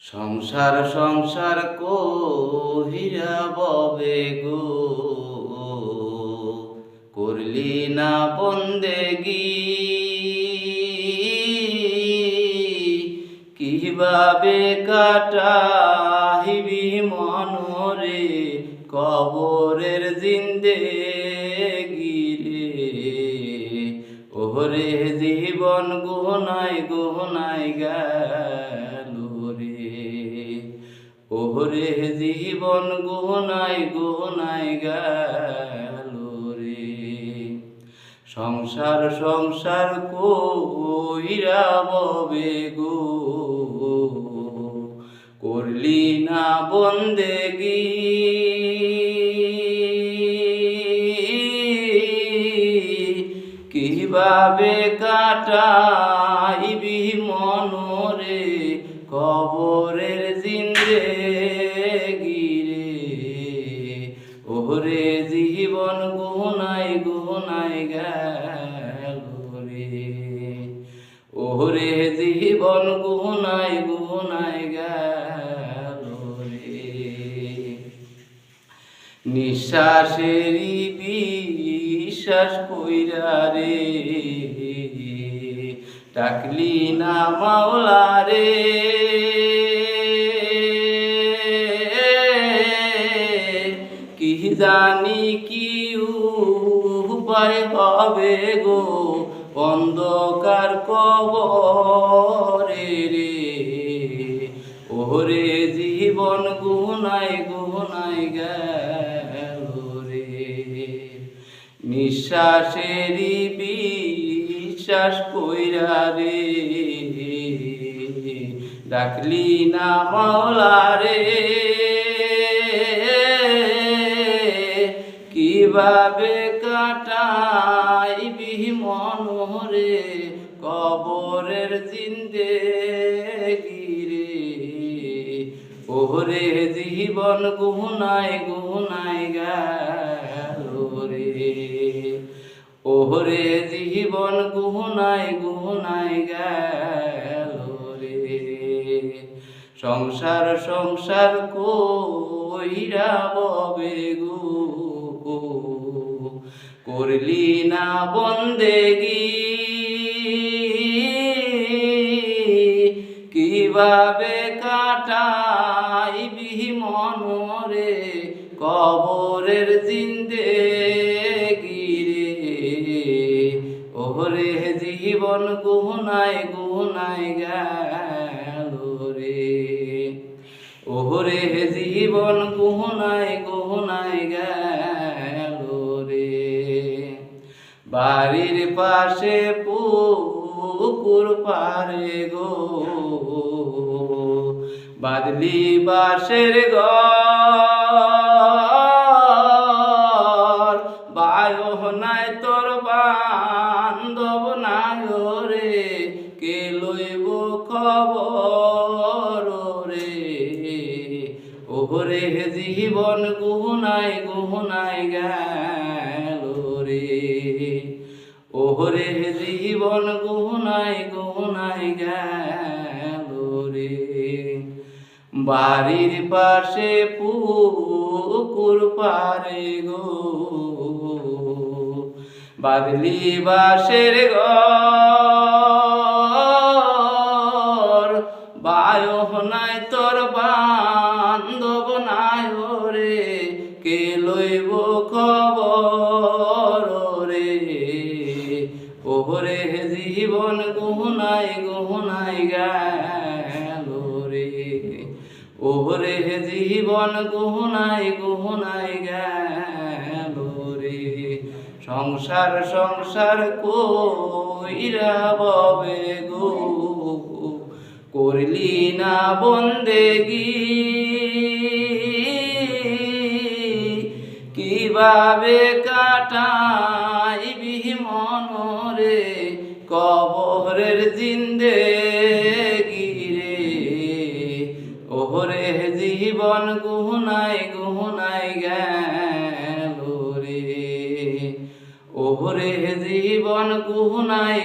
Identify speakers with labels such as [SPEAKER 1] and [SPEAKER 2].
[SPEAKER 1] সংসার সংসার কহিরা ববে গো, করলি না বন্দেগি। কিভাবে কাটাইবি মনরে কবরের জিন্দেগি রে। ওরে জীবন গুনাই গুনাই গেল রে। ওরে জীবন গুনাই গুনাই গেল রে। সংসার সংসার কইরা ববে গো, করলি না বন্দেগি। কিভাবে কাটাইবি মনরে কবরের জিন্দেগি রে। ওরে জীবন গুনাই গুনাই গেল রে। ওরে জীবন গুনাই গুনাই গেল রে। নিঃশ্বাসেরই বিশ্বাস কইরা রে, ডাকলি না মাওলা রে। কি জানি কি উপায় হবে গো অন্ধকার কবরে রে। ওরে জীবন গুনাই গুনাই গেল রে। নিঃশ্বাসেরই বিশ্বাস কইরা রে, ডাকলি না মাওলা রে। কিভাবে কাটাইবি মনরে কবরের জিন্দেগি রে। ওরে জীবন গুনাই গুনাই গেল রে। ওরে জীবন গুনাই গুনাই গেল রে। সংসার সংসার কইরা ববে গো, করলি না বন্দেগি। কিভাবে কাটাইবি মনরে কবরের জিন্দেগি রে। ওরে জীবন গুনাই গুনাই গেল রে। ওরে জীবন গুনাই গুনাই গেল রে। বাড়ির পাশে পুকুর পারে গো, বাদলি বাঁশের ঘর। বায়ো নাই তোর বান্ধব নাই রে, কে লইব খবর রে। ওরে জীবন গুনাই গুনাই গেল রে। ওরে জীবন গুনাই গুনাই গেল রে। বাড়ির পাশে পুকুর পারে গো, বাদলি বাঁশের ঘর। বায়ো নাই তোর বান্ধব নাই রে, কে লইব খবর রে। ওরে জীবন গুনাই গুনাই গেল রে। ওরে জীবন গুনাই গুনাই গেল রে। সংসার সংসার কইরা ববে গো, করলি না বন্দেগি। কিভাবে কাটাইবি মনরে কবরের জিন্দেগি রে। ওরে জীবন গুনাই গুনাই গেল রে। ওরে জীবন গুনাই